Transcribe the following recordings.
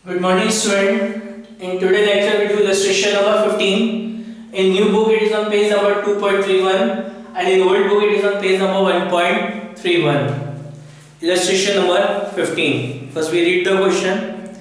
Good morning, student. In today's lecture, we do illustration number 15. In new book, it is on page number 2.31, and in old book, it is on page number 1.31. Illustration number 15. First, we read the question.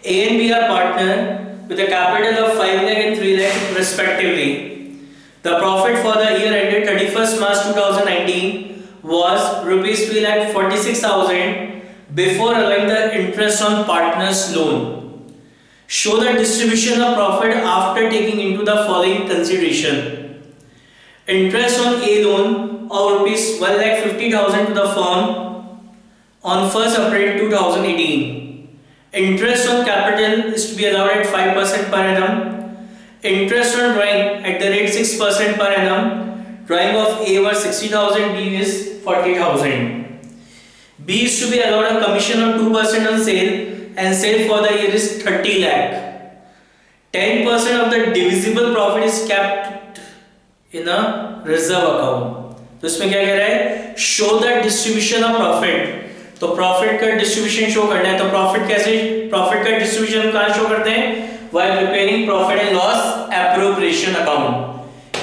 A and B are partner with a capital of 5 lakh and 3 lakh respectively. The profit for the year ended 31st March 2019 was rupees 3 lakh 46,000 before allowing the interest on partner's loan. Show the distribution of profit after taking into the following consideration. Interest on A loan of rupees 1,50,000 to the firm on 1st April 2018. Interest on capital is to be allowed at 5% per annum. Interest on drawing at the rate 6% per annum. Drawing of A was 60,000, B is 40,000. B is to be allowed a commission of 2% on sale, and sale for the year is 30 lakh. 10% of the divisible profit is kept in a reserve account. तो इसमें क्या कह रहा है? Show the distribution of profit. तो profit का distribution show करना है. तो profit कैसे? Profit का distribution कहाँ show करते हैं? While preparing profit and loss appropriation account.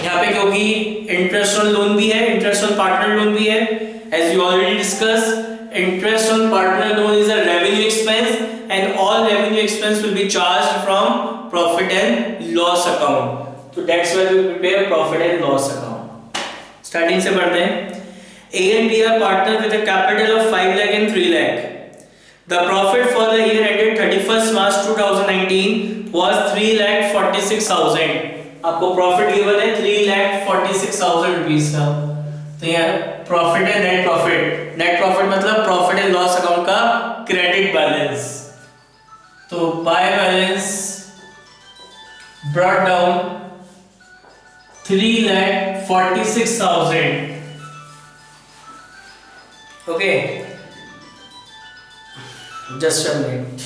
यहाँ पे क्योंकि interest on loan भी है, interest on partner loan भी है. As you already discussed, interest on partner loan is a revenue expense, and all revenue expense will be charged from profit and loss account. So that's why we prepare profit and loss account. Starting से पढ़ते हैं. A and B are partners with a capital of 5 lakh and 3 lakh. The profit for the year ended 31st March 2019 was 3,46,000. आपको profit given है 3,46,000 rupees का. तो यहाँ profit है net profit. Net profit मतलब प्रॉफिट एंड लॉस अकाउंट का credit balance. तो by balance brought down 3,46,000. Okay, just a minute.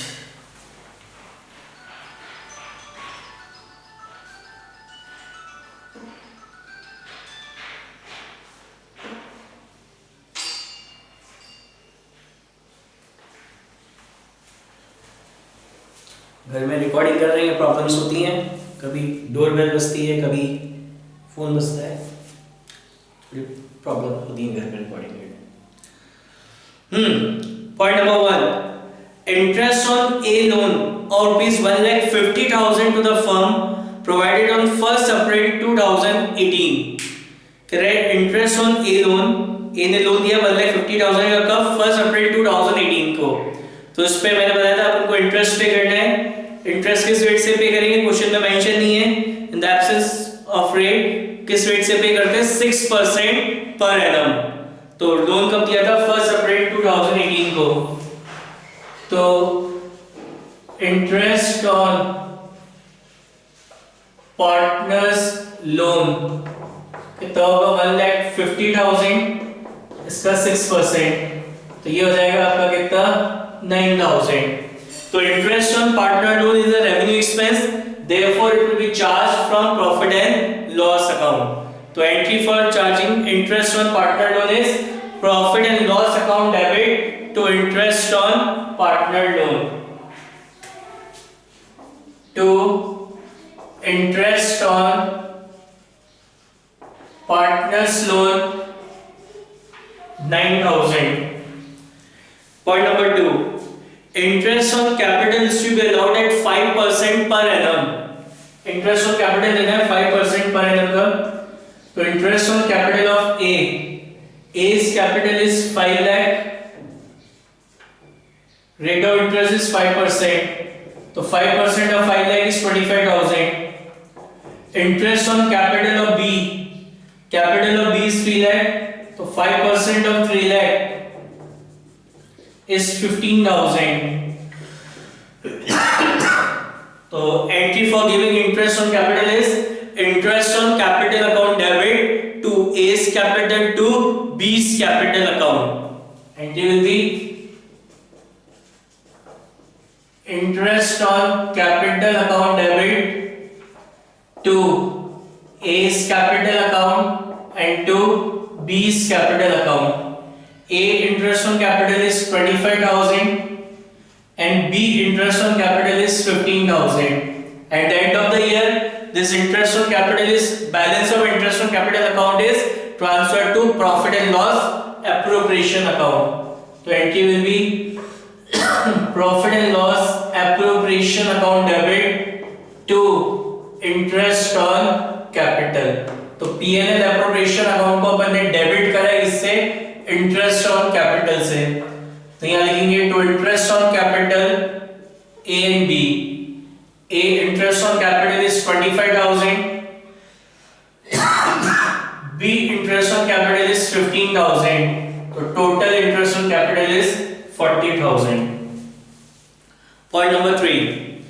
घर में रिकॉर्डिंग कर रहे हैं, प्रॉब्लम्स होती हैं. कभी डोरबेल बजती है, कभी फोन बजता है, थोड़ी प्रॉब्लम होती है घर में रिकॉर्डिंग में. Point number 1. Interest on a loan और rupees 1,50,000 to the firm provided on 1st April 2018. Correct. Interest on a loan, A ने लोन दिया 1,50,000 का कब? 1st April 2018 को. तो इस पे मैंने बताया था आपको इंटरेस्ट पे करना है. इंटरेस्ट किस रेट से पे करेंगे? क्वेश्चन में मेंशन नहीं है. In the absence of rate किस रेट से पे करते हैं? 6% पर एनम. तो लोन कब दिया था? 1st April 2018 को. तो इंटरेस्ट ऑन पार्टनर्स लोन कितना होगा? 1,50,000, इसका 6%, तो ये हो जाएगा आपका कितना? 9,000. So interest on partner loan is a revenue expense, therefore it will be charged from profit and loss account. So entry for charging interest on partner loan is profit and loss account debit to interest on partner loan. To interest on partner's loan 9,000. Point number 2. Interest on capital is to be allowed at 5% per annum. Interest on capital लेना है 5% per annum का. तो interest on capital of A. A's capital is 5 lakh. Rate of interest is 5%. तो 5% of 5 lakh is 25,000. Interest on capital of B. Capital of B is 3 lakh. तो 5% of 3 lakh is 15,000. तो entry for giving interest on capital is interest on capital account debit to A's capital to B's capital account. Entry will be interest on capital account debit to A's capital account and to B's capital account. A interest on capital is 25,000. and B interest on capital is 15,000. At the end of the year, this interest on capital is balance of interest on capital account is transferred to profit and loss appropriation account. So entry will be profit and loss appropriation account debit to interest on capital. तो P&L appropriation account को अपन ने debit करा इससे interest on capital से, तो यहाँ लिखेंगे to interest on capital A and B. A interest on capital is 25,000. B interest on capital is 15,000. So total interest on capital is 40,000. Point number 3.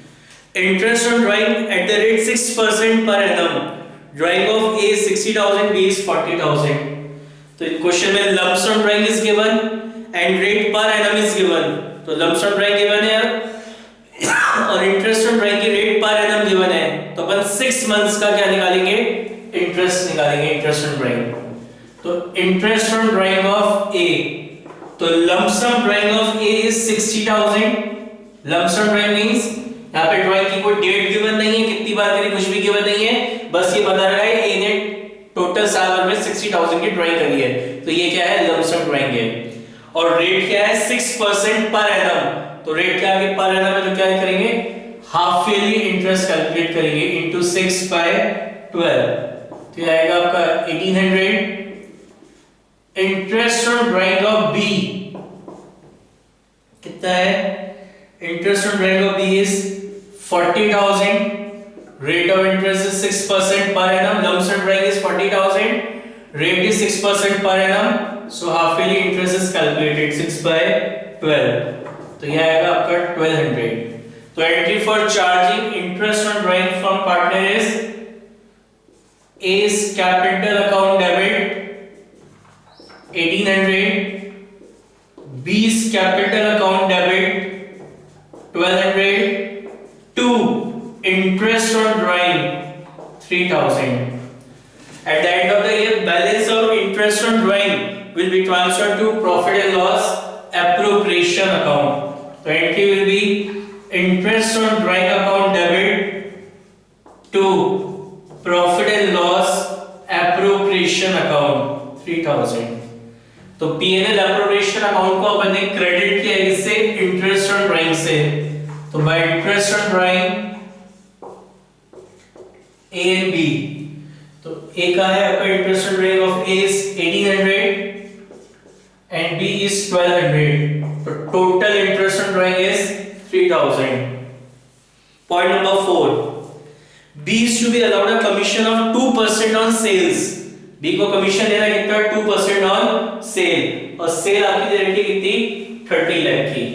Interest on drawing at the rate 6% per annum. Drawing of A is 60,000, B is 40,000. So in question में lump sum drawing is given and rate per annum is given. तो lump sum drawing given है और interest on drawing की rate per annum given है, तो अपन 6 months का क्या निकालेंगे, इंटरेस्ट निकालेंगे, इंटरेस्ट ऑन ड्राइंग. तो interest on drawing of A, तो lump sum drawing of A is 60,000. Lump sum drawing means यहां पे ड्राइंग की कोई डेट गिवन नहीं है, कितनी बार करी कुछ भी गिवन नहीं है, बस ये बता रहा है ए ने टोटल साल भर में 60,000 की ड्राइंग करी है, तो ये क्या है, लंप सम ड्राइंग है. और रेट क्या है, 6% पर एनम. तो रेट क्या है पर एनम में, तो क्या करेंगे, हाफ ईयरली इंटरेस्ट कैलकुलेट करेंगे इनटू 6 बाय 12, तो ये आएगा आपका 1800. Interest on drawing of B कितना है, interest on drawing of B is 40,000. Rate of interest is 6% per annum. Lump sum drawing is 40,000, rate is 6% per annum, so half yearly interest is calculated 6 by 12, तो यह आएगा आपका 1200. तो entry for charging interest on drawing from partner is A's capital account debit 1800, B's capital account debit 1200 to interest on drawing 3,000. At the end of the year, balance of interest on drawing will be transferred to profit and loss appropriation account. So entry will be interest on drawing account debit to profit and loss appropriation account 3,000. तो P&L appropriation account को अपन ने credit किया इससे interest on drawing से, तो by interest on drawing A and B, तो A का है आपका interest on drawing of A is 1800 and B is 1200. So total interest on drawing is 3,000. Point number 4. B is to be allowed a commission of 2% on sales. B को commission देना कितना, 2% on sale, और cell आपकी दे रखी कितनी, 30 लाख की.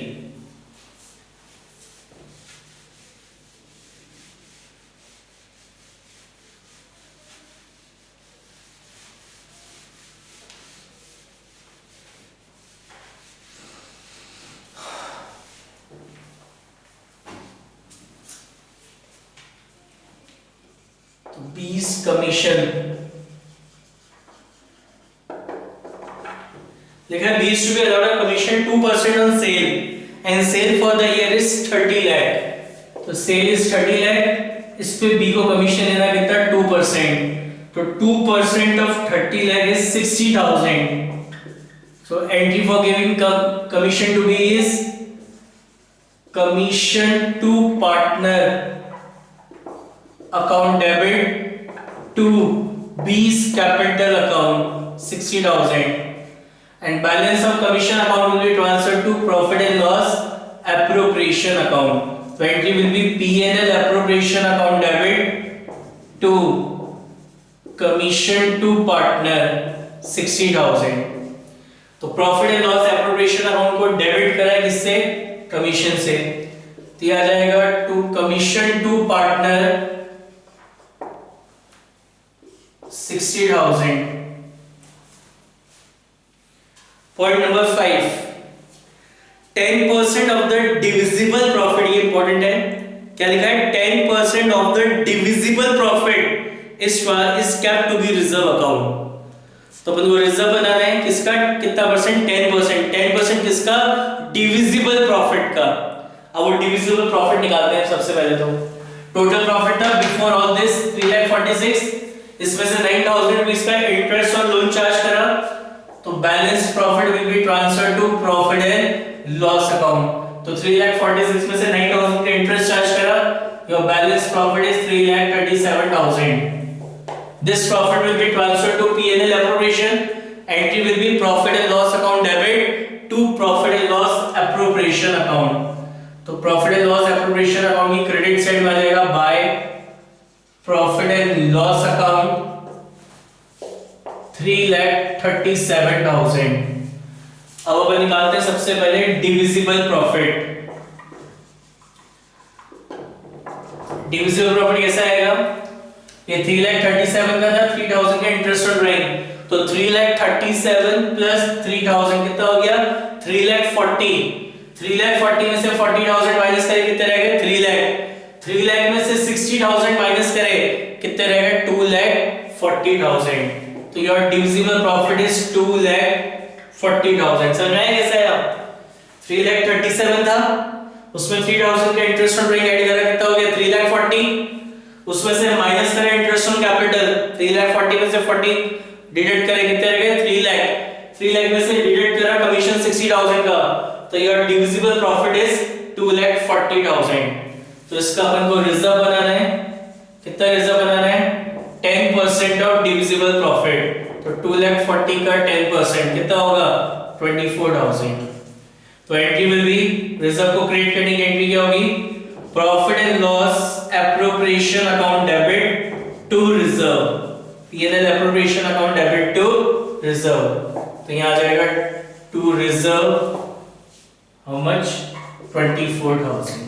B's commission लिखा है, B is to be allowed a commission 2% on sale and sale for the year is 30 lakh. तो sale is 30 lakh, इस पे B को कमीशन लेना कितना, 2%. तो 2% of 30 lakh is 60,000. So entry for giving commission to B is commission to partner account debit to B's capital account 60,000, and balance of commission account will be transferred to profit and loss appropriation account. So entry will be P&L appropriation account debit to commission to partner 60,000. तो profit and loss appropriation account को debit करा है किससे, commission से, तो यह आ जाएगा to commission to partner 60,000. Point number 5. 10% of the divisible profit, ये इंपॉर्टेंट है, क्या लिखा है, 10% of the divisible profit is kept to be reserve account. तो अपन को रिजर्व बनाना है किसका, कितना परसेंट, 10%. 10% किसका, डिविजिबल प्रॉफिट का. अब वो डिविजिबल प्रॉफिट निकालते हैं सबसे पहले। तो टोटल प्रॉफिट था बिफोर ऑल दिस 3,46,000, इसमें से 9,000 रुपीस का इंटरेस्ट और लोन चार्ज करा, तो balance profit will be transferred to profit and loss account. तो 3,46,000 में से 9,000 का इंटरेस्ट चार्ज करा, your balance profit is 3,37,000। This profit will be transferred to P&L appropriation. Entry will be profit and loss account debit to profit and loss appropriation account. तो profit and loss appropriation account की credit side में आ जाएगा by profit and loss account 3,37,000। अब अपन निकालते हैं सबसे पहले divisible profit। divisible profit कैसा आएगा? ये 3,37,000 का था, 3,000 का इंटरेस्ट और ड्राइंग, तो 3,37,000 प्लस 3,000 कितना हो गया? 3,40,000। 3,40,000 में से 40,000 माइनस करें कितने रह गए? 3,00,000। 3,00,000 में से 60,000 माइनस करें कितने रह गए? 2,40,000। तो योर डिविजिबल प्रॉफिट इज 2,40,000। समझ में आया कैसे आया? 3,37,000 था, उसमें 3,000 का इंटरेस्ट और ड्राइंग ऐड करा, कितना हो गया? 3,40,000। उसमें से माइनस करें इंटरेस्ट ऑन कैपिटल, 3,40,000 में से 40 डिडक्ट करें कितने रह गए? 3,00,000। 3,00,000 में से डिडक्ट करा कमीशन 60,000 का, तो योर डिविजिबल प्रॉफिट इज 2,40,000। तो इसका अपन को रिजर्व बनाना है, कितना रिजर्व बनाना है? 10% ऑफ डिविजिबल प्रॉफिट। तो 2,40,000 का 10% कितना होगा? 24,000। तो एंट्री विल बी, रिजर्व को क्रिएट करने की एंट्री क्या होगी? Profit and loss appropriation account debit to reserve, P&L appropriation account debit to reserve। तो यहाँ आ जाएगा to reserve how much? 24,000।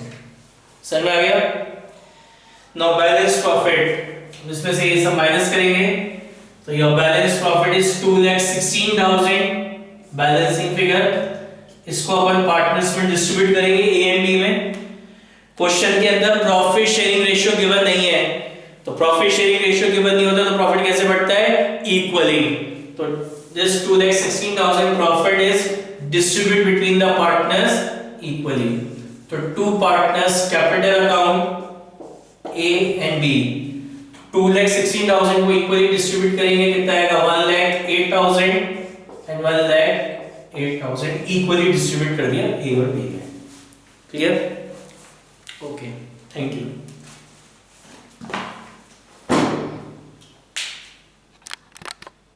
समझ में आ गया? Now balance profit, इसमें से ये सब माइनस करेंगे, तो your balance profit is 2,16,000 balancing figure. इसको अपन पार्टनर्स में डिस्ट्रीब्यूट करेंगे A and B में। क्वेश्चन के अंदर प्रॉफिट शेयरिंग रेशियो गिवन नहीं है, तो प्रॉफिट शेयरिंग रेशियो गिवन नहीं होता तो प्रॉफिट कैसे बढ़ता है? इक्वली। तो this 2,16,000 profit is distribute between the partners equally. तो two partners capital account A and B, 2,16,000 को इक्वली डिस्ट्रीब्यूट करेंगे, कितना आएगा? 1,08,000 एंड 1,08,000 इक्वली डिस्ट्रीब्यूट कर दिया A और B में। क्लियर? Okay, thank you.